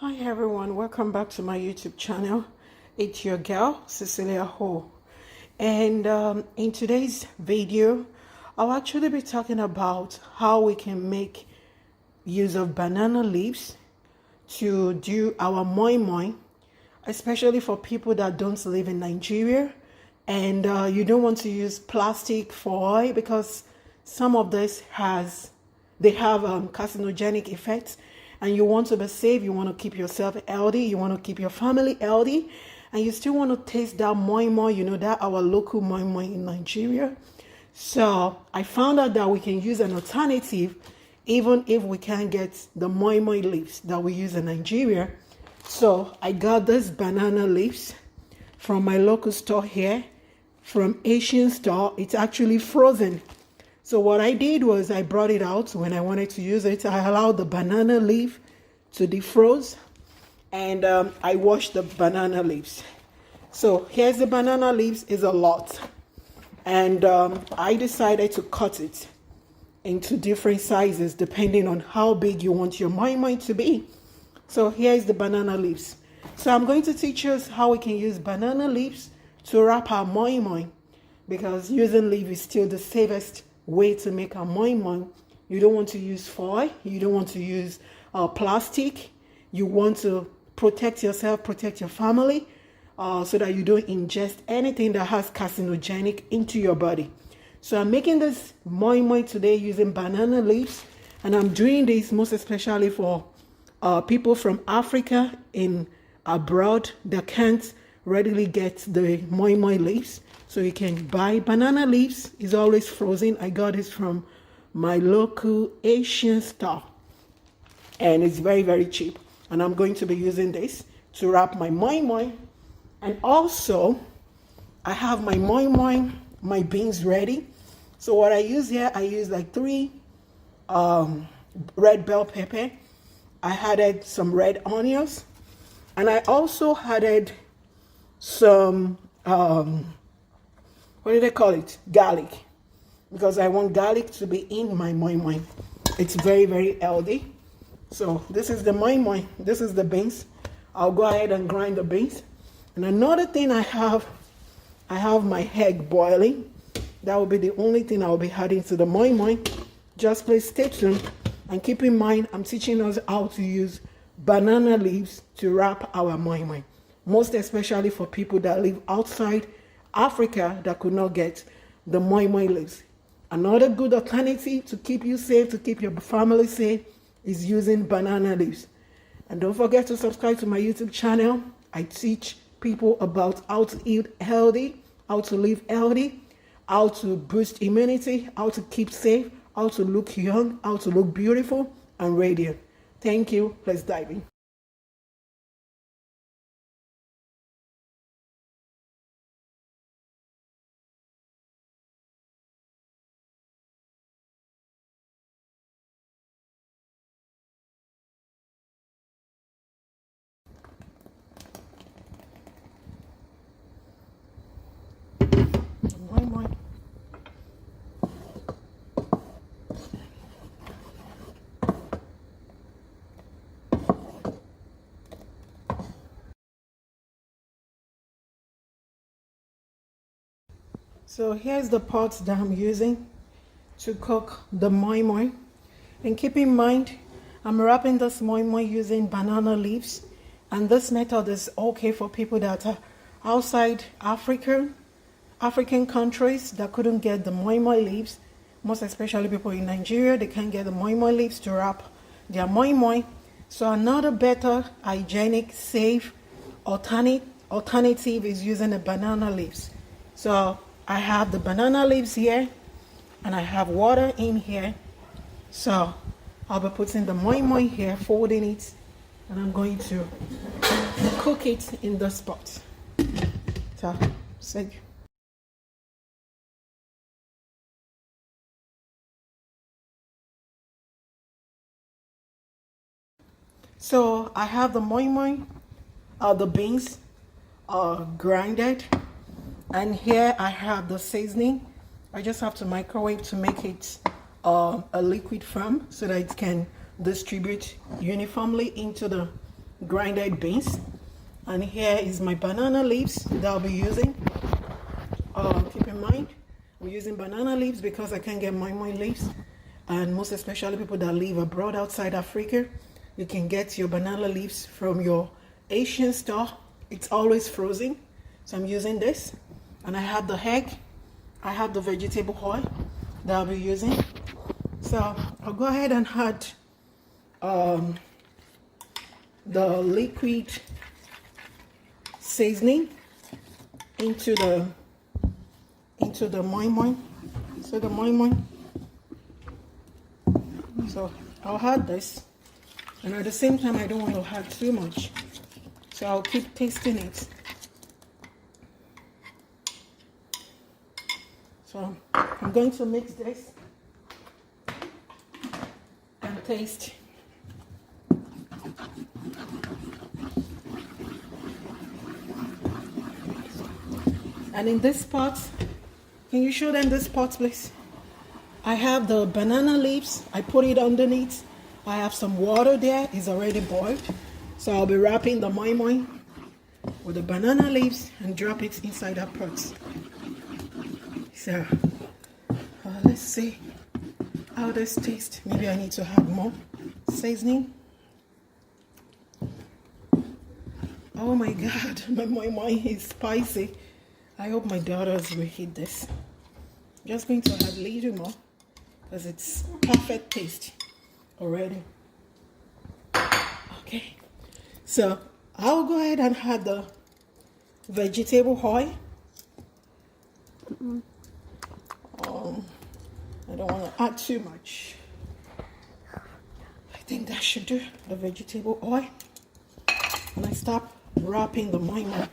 Hi everyone, welcome back to my YouTube channel. It's your girl Cecilia Ho, and in today's video I'll actually be talking about how we can make use of banana leaves to do our moinmoin, especially for people that don't live in Nigeria and you don't want to use plastic foil because some of this have carcinogenic effects, and you want to be safe, you want to keep yourself healthy, you want to keep your family healthy, and you still want to taste that moinmoin, that our local moinmoin in Nigeria. So I found out that we can use an alternative even if we can't get the moinmoin leaves that we use in Nigeria. So I got this banana leaves from my local store here, from Asian store. It's actually frozen. So what I did was I brought it out when I wanted to use it. I allowed the banana leaf to defroze, and I washed the banana leaves. So here's the banana leaves. Is a lot, and I decided to cut it into different sizes depending on how big you want your moinmoin to be. So here's the banana leaves. So I'm going to teach us how we can use banana leaves to wrap our moinmoin, because using leaf is still the safest way to make a moinmoin. You don't want to use foil, you don't want to use plastic. You want to protect yourself, protect your family, so that you don't ingest anything that has carcinogenic into your body. So I'm making this moinmoin today using banana leaves, and I'm doing this most especially for people from Africa in abroad that can't readily get the moinmoin leaves. So you can buy banana leaves. It's always frozen. I got it from my local Asian store, and it's very, very cheap. And I'm going to be using this to wrap my moinmoin. And also, I have my moinmoin, my beans ready. So what I use here, I use like 3 red bell pepper. I added some red onions, and I also added some what do they call it? Garlic, because I want garlic to be in my moinmoin. It's very, very healthy. So this is the moinmoin. This is the beans. I'll go ahead and grind the beans. And another thing I have my egg boiling. That will be the only thing I'll be adding to the moinmoin. Just please stay tuned, and keep in mind I'm teaching us how to use banana leaves to wrap our moinmoin, most especially for people that live outside Africa that could not get the moinmoin leaves. Another good alternative to keep you safe, to keep your family safe, is using banana leaves. And don't forget to subscribe to my YouTube channel. I teach people about how to eat healthy, how to live healthy, how to boost immunity, how to keep safe, how to look young, how to look beautiful and radiant. Thank you. Let's dive in. Moin. So here's the pot that I'm using to cook the moinmoin. And keep in mind, I'm wrapping this moinmoin using banana leaves. And this method is okay for people that are outside African countries that couldn't get the moinmoin leaves. Most especially people in Nigeria, they can't get the moinmoin leaves to wrap their moinmoin. So another better, hygienic, safe alternative is using the banana leaves. So I have the banana leaves here, and I have water in here. So I'll be putting the moinmoin here, folding it, and I'm going to cook it in this pot. So, thank you. So I have the moinmoin, the beans grinded, and here I have the seasoning. I just have to microwave to make it a liquid form so that it can distribute uniformly into the grinded beans. And here is my banana leaves that I'll be using. Keep in mind, we're using banana leaves because I can't get Moinmoin leaves. And most especially people that live abroad outside Africa, you can get your banana leaves from your Asian store. It's always frozen. So I'm using this. And I have the egg. I have the vegetable oil that I'll be using. So I'll go ahead and add the liquid seasoning into the Moinmoin. So the Moinmoin. So I'll add this, and at the same time I don't want to add too much, so I'll keep tasting it. So I'm going to mix this and taste. And in this pot, can you show them this pot, please? I have the banana leaves. I put it underneath. I have some water there. It's already boiled. So I'll be wrapping the Moinmoin with the banana leaves and drop it inside that pot. So let's see how this tastes. Maybe I need to add more seasoning. Oh my God, my Moinmoin is spicy. I hope my daughters will eat this. Just going to add a little more because it's perfect taste already. Okay, so I'll go ahead and add the vegetable oil. I don't want to add too much. I think that should do, the vegetable oil. And I start wrapping the Moinmoin.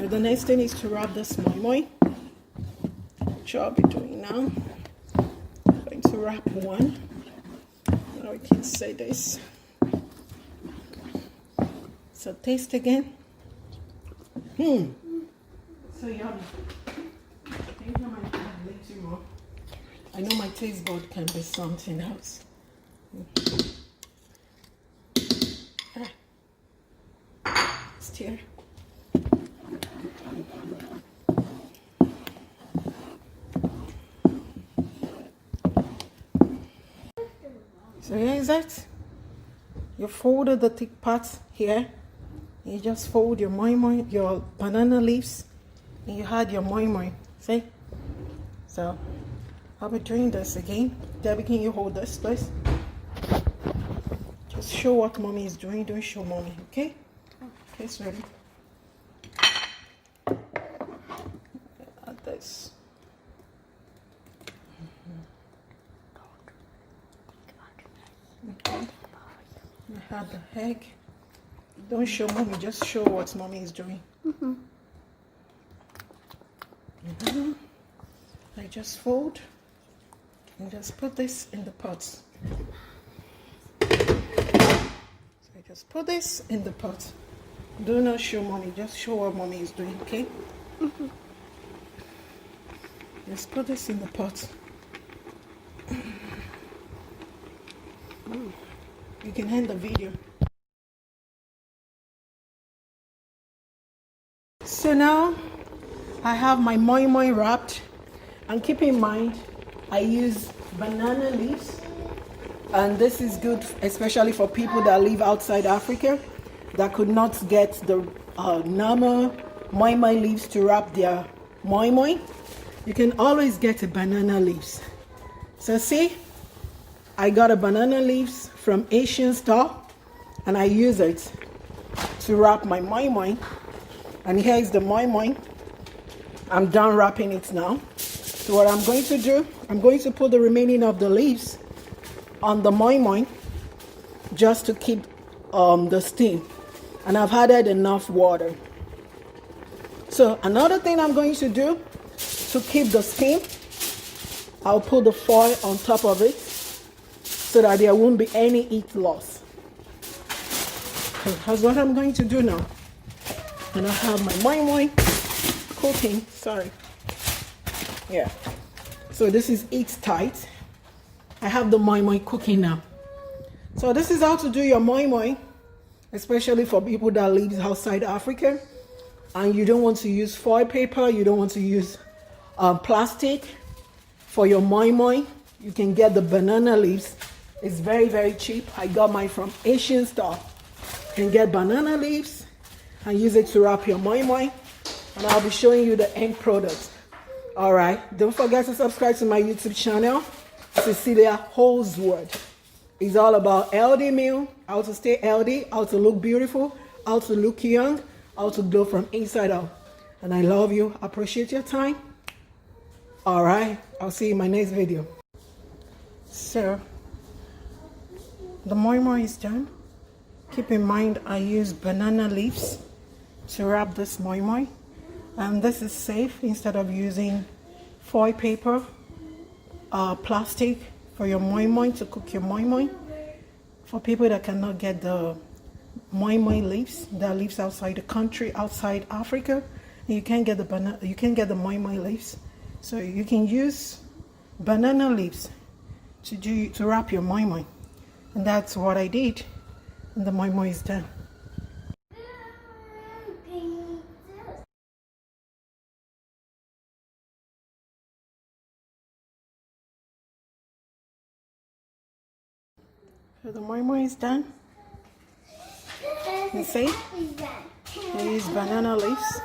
The next thing is to wrap this Moinmoin, which I'll be doing now. I'm going to wrap one. Now we can say this. So taste again. So yummy. I think I might add a little more. I know my taste bud can be something else. Stir. So here is it. You folded the thick parts here. You just fold your Moinmoin, your banana leaves, and you had your Moinmoin. See? So I'll be doing this again. Debbie, can you hold this, please? Just show what mommy is doing. Don't show mommy, okay? Okay, it's ready. Add this. Okay. I had the egg. Don't show mommy, just show what mommy is doing. I just fold and just put this in the pot. So I just put this in the pot. Do not show mommy, just show what mommy is doing, okay? Just put this in the pot. You can end the video. So now I have my Moinmoin wrapped, and keep in mind I use banana leaves, and this is good especially for people that live outside Africa that could not get the normal Moinmoin leaves to wrap their Moinmoin. You can always get a banana leaves. So see, I got a banana leaves from Asian store and I use it to wrap my Moinmoin. And here is the Moinmoin. I'm done wrapping it now. So what I'm going to do, I'm going to put the remaining of the leaves on the Moinmoin just to keep the steam. And I've added enough water. So another thing I'm going to do to keep the steam, I'll put the foil on top of it so that there won't be any heat loss. So that's what I'm going to do now. And I have my Moinmoin cooking. Sorry. Yeah. So this is Eat Tight. I have the Moinmoin cooking now. So this is how to do your Moinmoin, especially for people that live outside Africa and you don't want to use foil paper, you don't want to use plastic for your Moinmoin. You can get the banana leaves. It's very, very cheap. I got mine from Asian store. You can get banana leaves and use it to wrap your Moinmoin. And I'll be showing you the end product. All right. Don't forget to subscribe to my YouTube channel, Cecilia Holdsworth. It's all about healthy meal, how to stay healthy, how to look beautiful, how to look young, how to glow from inside out. And I love you. I appreciate your time. All right. I'll see you in my next video. So, the Moinmoin is done. Keep in mind I use banana leaves to wrap this Moinmoin. And this is safe instead of using foil paper, plastic for your Moinmoin to cook your Moinmoin. For people that cannot get the Moinmoin leaves, that lives outside the country, outside Africa, and you can't get the Moinmoin leaves. So you can use banana leaves to wrap your Moinmoin. And that's what I did. And the Moinmoin is done. So the Moinmoin is done. You see? I use banana leaves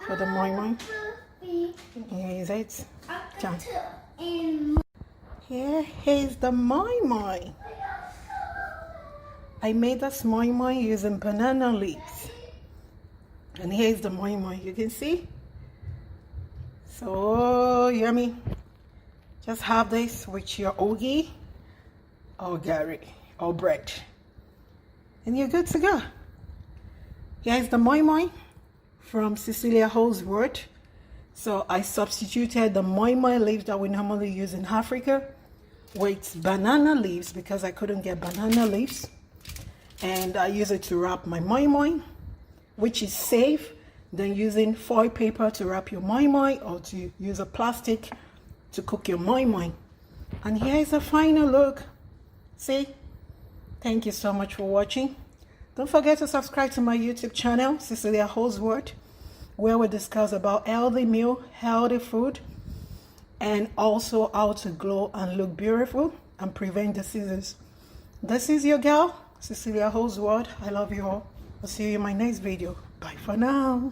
for the Moinmoin. Here is it. Done. Here's the Moinmoin. I made this Moinmoin using banana leaves. And here's the Moinmoin. You can see? So yummy. Just have this with your ogi or gari or bread. And you're good to go. Here's the Moinmoin from Cecilia Holdsworth. So I substituted the Moinmoin leaves that we normally use in Africa with banana leaves because I couldn't get banana leaves. And I use it to wrap my Moinmoin, which is safe than using foil paper to wrap your Moinmoin or to use a plastic to cook your Moinmoin. And here's a final look. See? Thank you so much for watching. Don't forget to subscribe to my YouTube channel, Cecilia Holdsworth, where we discuss about healthy meal, healthy food, and also how to glow and look beautiful and prevent diseases. This is your girl, Cecilia Holdsworth. I love you all. I'll see you in my next video. Bye for now.